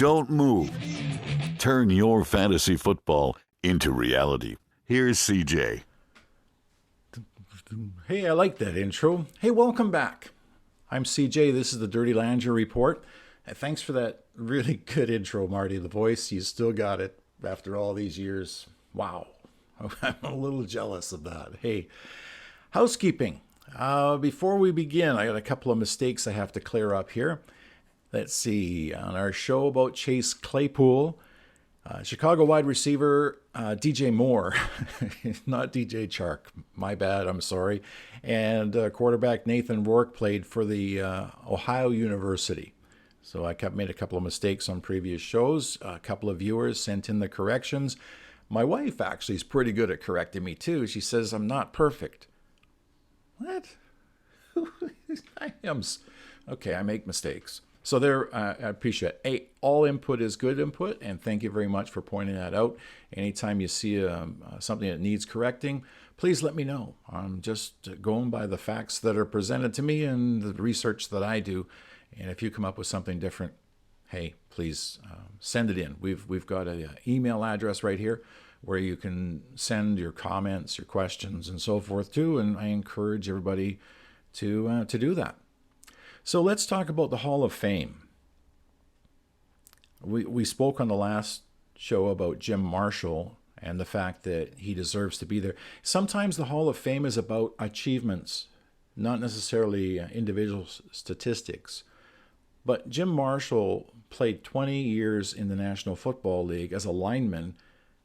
Don't move. Turn your fantasy football into reality. Here's CeJaay. Hey, I like that intro. Hey, welcome back. I'm CeJaay. This is the Dirty Langer Report. And thanks for that really good intro, Marty. The voice, you still got it after all these years. Wow. I'm a little jealous of that. Hey, housekeeping. Before we begin, I got a couple of mistakes I have to clear up here. Let's see. On our show about Chase Claypool, Chicago wide receiver DJ Moore, not DJ Chark, my bad, I'm sorry, and quarterback Nathan Rourke played for the Ohio University. So I made a couple of mistakes on previous shows. A couple of viewers sent in the corrections. My wife actually is pretty good at correcting me too. She says I'm not perfect. What? Okay, I make mistakes. So there, I appreciate it. Hey, all input is good input, and thank you very much for pointing that out. Anytime you see something that needs correcting, please let me know. I'm just going by the facts that are presented to me and the research that I do. And if you come up with something different, hey, please send it in. We've got an email address right here where you can send your comments, your questions, and so forth too. And I encourage everybody to do that. So let's talk about the Hall of Fame. We spoke on the last show about Jim Marshall and the fact that he deserves to be there. Sometimes the Hall of Fame is about achievements, not necessarily individual statistics. But Jim Marshall played 20 years in the National Football League as a lineman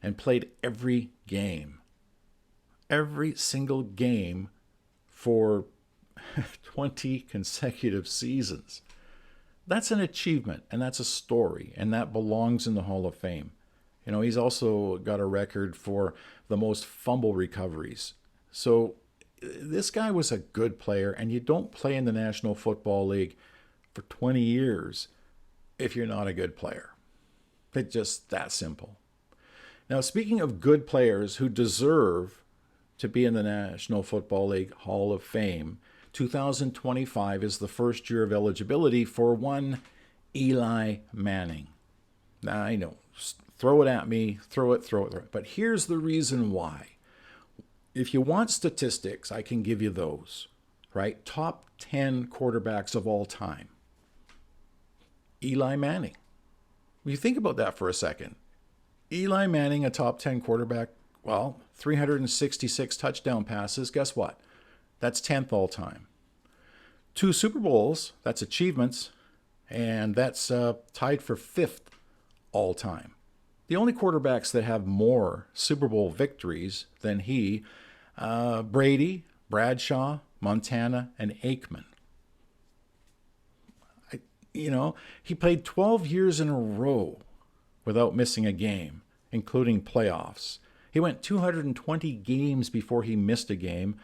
and played every game. Every single game for 20 consecutive seasons. That's an achievement, and that's a story, and that belongs in the Hall of Fame. You know, he's also got a record for the most fumble recoveries. So this guy was a good player, and you don't play in the National Football League for 20 years if you're not a good player. It's just that simple. Now, speaking of good players who deserve to be in the National Football League Hall of Fame, 2025 is the first year of eligibility for one Eli Manning. Now, I know, throw it at me, throw it. But here's the reason why. If you want statistics, I can give you those, right? Top 10 quarterbacks of all time. Eli Manning. When you think about that for a second. Eli Manning, a top 10 quarterback, well, 366 touchdown passes. Guess what? That's 10th all time. 2 Super Bowls, that's achievements, and that's tied for 5th all time. The only quarterbacks that have more Super Bowl victories than he, Brady, Bradshaw, Montana, and Aikman. He played 12 years in a row without missing a game, including playoffs. He went 220 games before he missed a game.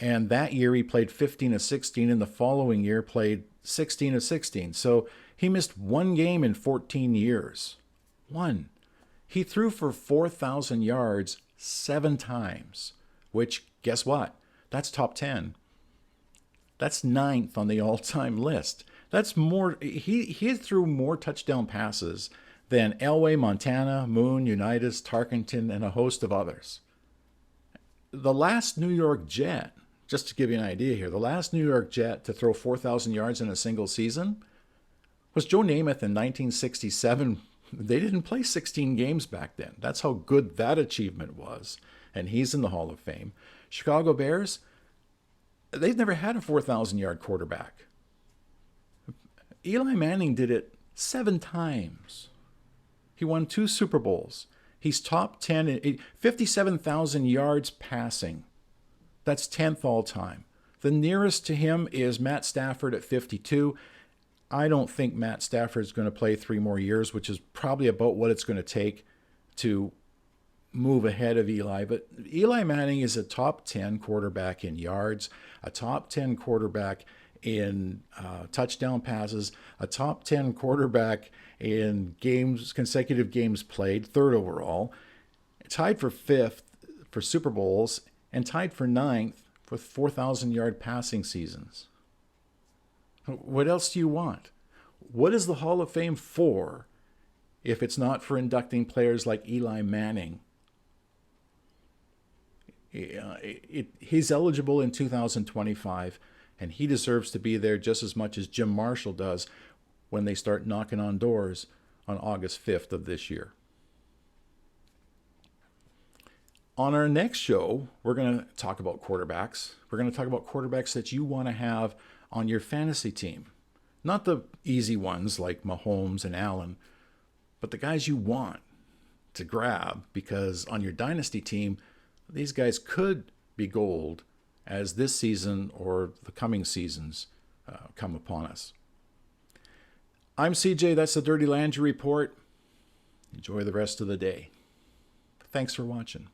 And that year he played 15 of 16, and the following year played 16 of 16. So he missed one game in 14 years. One. He threw for 4,000 yards 7 times, which, guess what? That's top 10. That's 9th on the all-time list. That's more. He threw more touchdown passes than Elway, Montana, Moon, Unitas, Tarkenton, and a host of others. The last New York Jet, just to give you an idea here, the last New York Jet to throw 4,000 yards in a single season was Joe Namath in 1967. They didn't play 16 games back then. That's how good that achievement was. And he's in the Hall of Fame. Chicago Bears, they've never had a 4,000-yard quarterback. Eli Manning did it 7 times. He won 2 Super Bowls. He's top 10, 57,000 yards passing. That's 10th all time. The nearest to him is Matt Stafford at 52. I don't think Matt Stafford's going to play 3 more years, which is probably about what it's going to take to move ahead of Eli. But Eli Manning is a top 10 quarterback in yards, a top 10 quarterback in touchdown passes, a top 10 quarterback in consecutive games played, 3rd overall, tied for 5th for Super Bowls, and tied for 9th for 4,000-yard passing seasons. What else do you want? What is the Hall of Fame for if it's not for inducting players like Eli Manning. He's eligible in 2025, and he deserves to be there just as much as Jim Marshall does when they start knocking on doors on August 5th of this year. On our next show, we're going to talk about quarterbacks. We're going to talk about quarterbacks that you want to have on your fantasy team. Not the easy ones like Mahomes and Allen, but the guys you want to grab, because on your dynasty team, these guys could be gold as this season or the coming seasons come upon us. I'm CeJaay. That's the Dirty Landry Report. Enjoy the rest of the day. Thanks for watching.